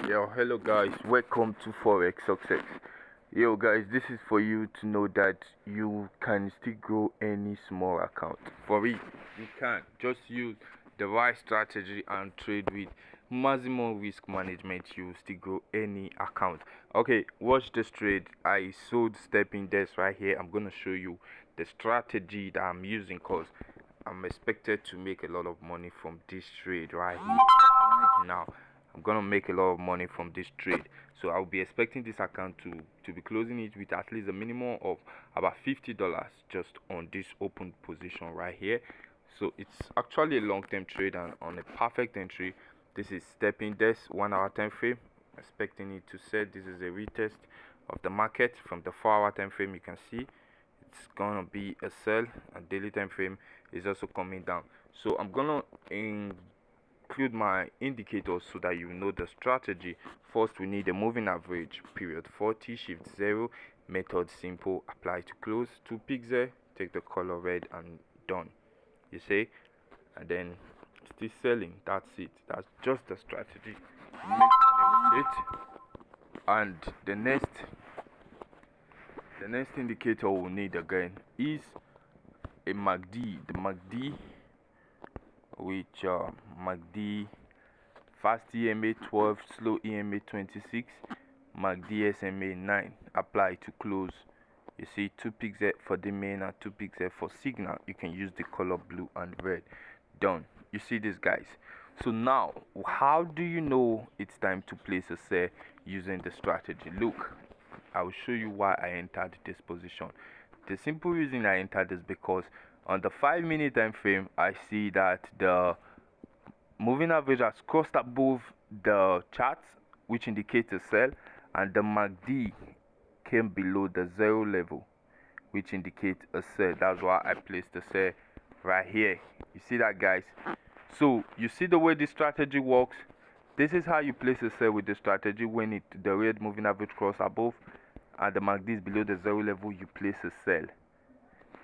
Yo, hello guys, welcome to Forex Success. Yo guys, this is for you to know that you can still grow any small account. For it, you can just use the right strategy and trade with maximum risk management. You will still grow any account. Okay, watch this trade. I sold stepping this right here. I'm gonna show you the strategy that I'm using because I'm expected to make a lot of money from this trade right here, right now. I'm gonna make a lot of money from this trade, so I'll be expecting this account to be closing it with at least a minimum of about $50 just on this open position right here. So it's actually a long-term trade and on a perfect entry. This is stepping this 1 hour time frame, expecting it to set. This is a retest of the market from the 4 hour time frame. You can see it's gonna be a sell, and daily time frame is also coming down. So I'm gonna include my indicators so that you know the strategy. First, we need a moving average, period 40, shift 0, method simple, apply to close, 2 picks there, take the color red, and done. You see, and then still selling. That's it. That's just the strategy. You make money with it. And the next indicator we'll need again is a MACD. The MACD, which MACD fast EMA 12, slow EMA 26, MACD SMA 9, apply to close. You see 2 picks there for the main and 2 picks there for signal. You can use the color blue and red. Done. You see this, guys. So now, how do you know it's time to place a sell using the strategy? Look, I will show you why I entered this position. The simple reason I entered is because on the 5-minute time frame, I see that the moving average has crossed above the charts, which indicates a sell, and the MACD came below the 0 level, which indicates a sell. That's why I placed the sell right here. You see that, guys? So you see the way this strategy works. This is how you place a sell with the strategy. When the red moving average cross above and the MACD is below the 0 level, you place a sell.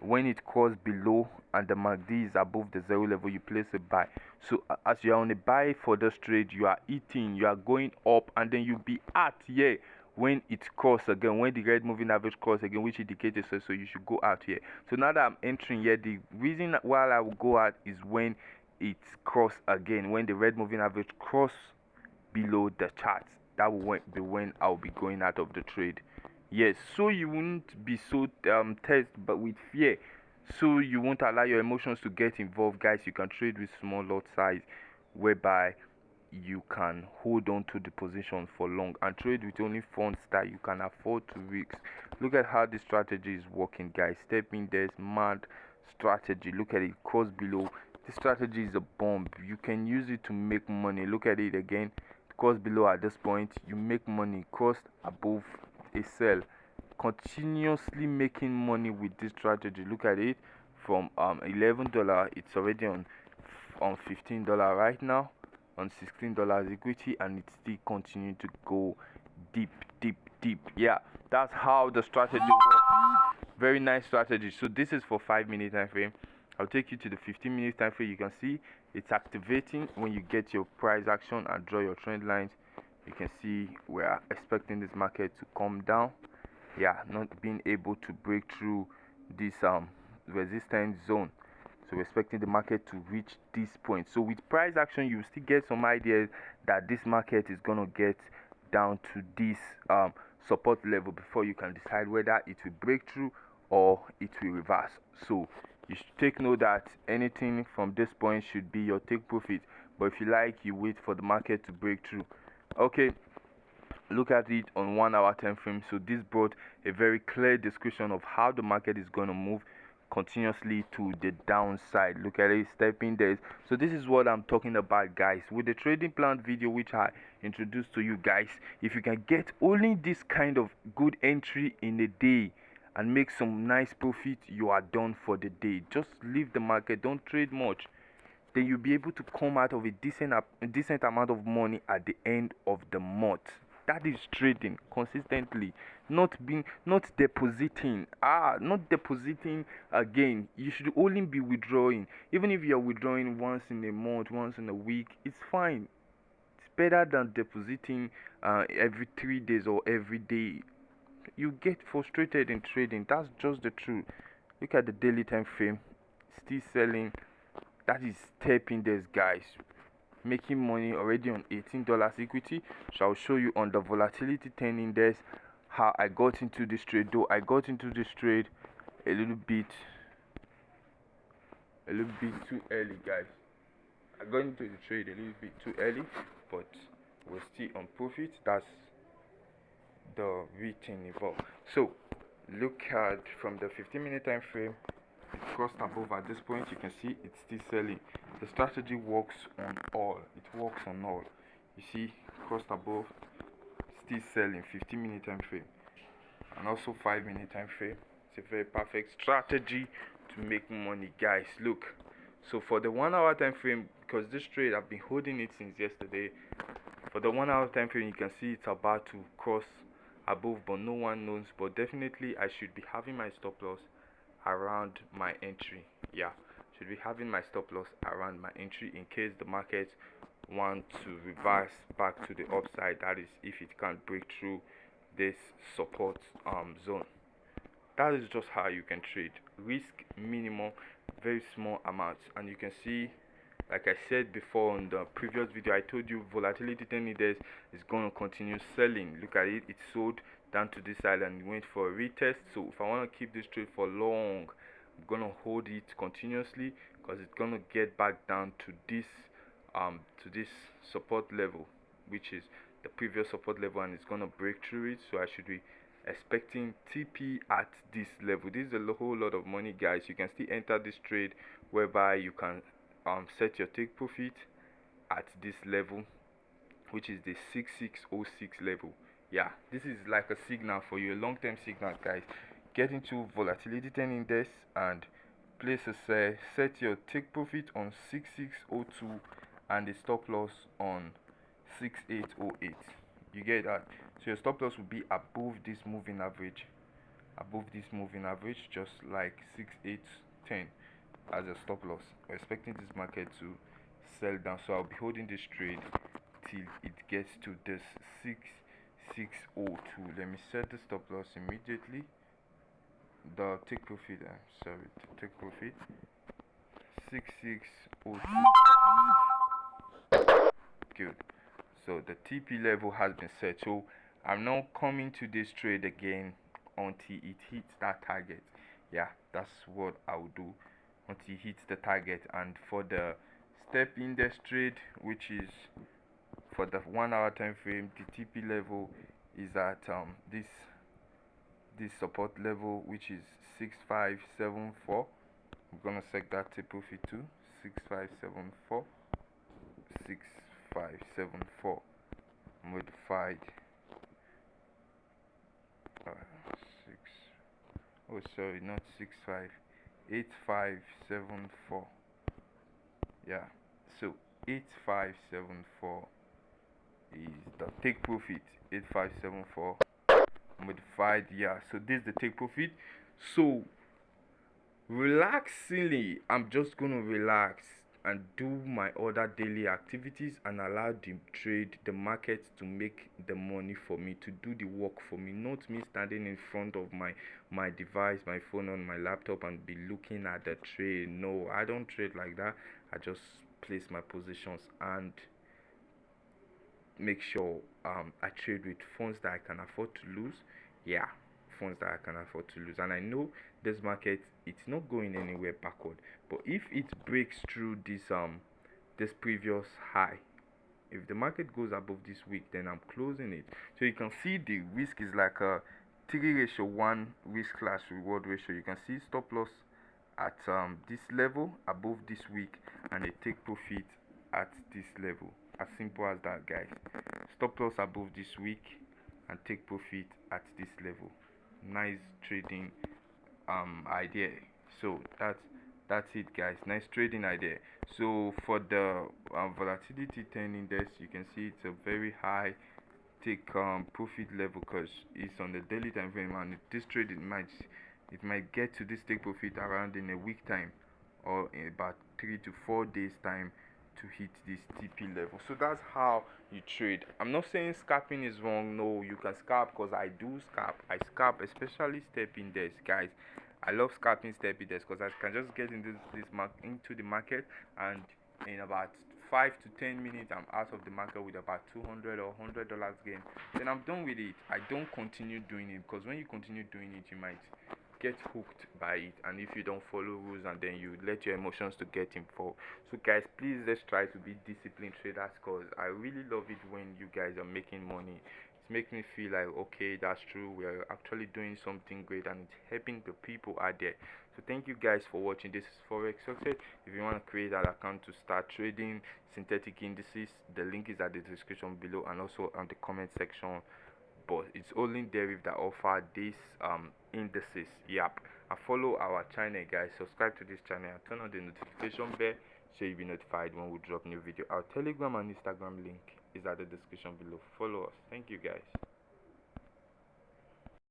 When it crosses below and the MACD is above the 0 level, you place a buy. So as you are on a buy for this trade, you are eating, you are going up, and then you'll be at here when it crosses again, when the red moving average crosses again, which indicates a sell. So you should go out here. So now that I'm entering here, the reason why I will go out is when it crosses again, when the red moving average crosses below the charts. That will be when I'll be going out of the trade. Yes, so you won't be so test but with fear, so you won't allow your emotions to get involved, guys. You can trade with small lot size, whereby you can hold on to the position for long and trade with only funds that you can afford to risk. Look at how this strategy is working, guys. Stepping there's mad strategy. Look at it, cross below. This strategy is a bomb. You can use it to make money. Look at it again, cross below at this point, you make money. Cross above a sell, continuously making money with this strategy. Look at it, from $11, it's already on $15 right now, on $16 equity, and it's still continuing to go deep. Yeah, that's how the strategy works. Very nice strategy. So this is for 5-minute time frame. I'll take you to the 15-minute time frame. You can see it's activating when you get your price action and draw your trend lines. You can see we are expecting this market to come down. Yeah, not being able to break through this resistance zone. So we're expecting the market to reach this point. So with price action, you still get some ideas that this market is gonna get down to this support level before you can decide whether it will break through or it will reverse. So you should take note that anything from this point should be your take profit, but if you like, you wait for the market to break through. Okay, look at it on 1 hour time frame. So this brought a very clear description of how the market is going to move continuously to the downside. Look at it, stepping there. So this is what I'm talking about, guys. With the trading plan video which I introduced to you guys, if you can get only this kind of good entry in a day and make some nice profit, you are done for the day. Just leave the market, don't trade much, then you'll be able to come out of a decent amount of money at the end of the month. That is trading consistently, not depositing. Not depositing again. You should only be withdrawing. Even if you're withdrawing once in a month, once in a week, it's fine. It's better than depositing every 3 days or every day. You get frustrated in trading. That's just the truth. Look at the daily time frame, still selling. That is step index, guys, making money already on $18 equity. So I'll show you on the volatility 10 index how I got into this trade. Though I got into this trade a little bit too early, guys. I got into the trade a little bit too early, but we're still on profit. That's the return involved. So look at from the 15-minute time frame, it crossed above. At this point you can see it's still selling. The strategy works on all. It works on all. You see, crossed above, still selling. 15-minute time frame and also 5-minute time frame. It's a very perfect strategy to make money, guys. Look, so for the 1 hour time frame, because this trade I've been holding it since yesterday, for the 1 hour time frame you can see it's about to cross above, but no one knows. But definitely I should be having my stop loss around my entry. Yeah, should be having my stop loss around my entry in case the market want to reverse back to the upside. That is if it can't break through this support zone. That is just how you can trade. Risk minimum, very small amounts. And you can see, like I said before on the previous video, I told you volatility 10 index is going to continue selling. Look at it, it sold down to this side and went for a retest. So if I want to keep this trade for long, I'm going to hold it continuously, because it's going to get back down to this support level, which is the previous support level, and it's going to break through it. So I should be expecting TP at this level. This is a whole lot of money, guys. You can still enter this trade whereby you can set your take profit at this level, which is the 6606 level. Yeah, this is like a signal for you, a long-term signal, guys. Get into volatility 10 index and place a set your take profit on 6602 and the stop loss on 6808. You get that? So your stop loss will be above this moving average, just like 6810 as a stop loss. We're expecting this market to sell down, so I'll be holding this trade till it gets to this 6602. Let me set the stop loss immediately. The take profit, take profit 6602. Good. So the TP level has been set. So I'm now coming to this trade again until it hits that target. Yeah, that's what I will do until it hits the target. And for the step index trade, which is for the 1 hour time frame, the TP level is at this support level, which is 6574. I'm gonna set that take profit to 6574. 6574 modified 6, oh sorry, not 65, 8574. Yeah, so 8574 is the take profit. 8574 modified. Yeah, so this is the take profit. So relaxingly, I'm just gonna relax and do my other daily activities and allow the market to make the money for me, to do the work for me, not me standing in front of my device, my phone on my laptop, and be looking at the trade. No, I don't trade like that. I just place my positions and make sure I trade with funds that I can afford to lose. Yeah, funds that I can afford to lose. And I know this market, it's not going anywhere backward. But if it breaks through this previous high, if the market goes above this week, then I'm closing it. So you can see the risk is like a 3:1 risk class reward ratio. You can see stop loss at this level above this week, and a take profit at this level. As simple as that, guys. Stop loss above this week and take profit at this level. Nice trading idea. So that's it, guys. Nice trading idea. So for the volatility 10 index, you can see it's a very high take profit level, because it's on the daily time frame, and this trade it might get to this take profit around in a week time, or in about 3 to 4 days time. to hit this TP level. So that's how you trade. I'm not saying scalping is wrong. No, you can scalp, because I do scalp. I scalp, especially step index, guys. I love scalping step index because I can just get into into the market, and in about 5 to 10 minutes I'm out of the market with about $200 gain. Then I'm done with it. I don't continue doing it, because when you continue doing it, you might get hooked by it, and if you don't follow rules, and then you let your emotions to get involved. So guys, please, let's try to be disciplined traders, because I really love it when you guys are making money. It makes me feel like, okay, that's true, we are actually doing something great, and it's helping the people out there. So thank you guys for watching. This is Forex Success. If you want to create an account to start trading synthetic indices, the link is at the description below, and also on the comment section. But it's only Deriv that offer these indices. Yep. And follow our channel, guys. Subscribe to this channel and turn on the notification bell so you'll be notified when we drop new video. Our Telegram and Instagram link is at the description below. Follow us. Thank you, guys.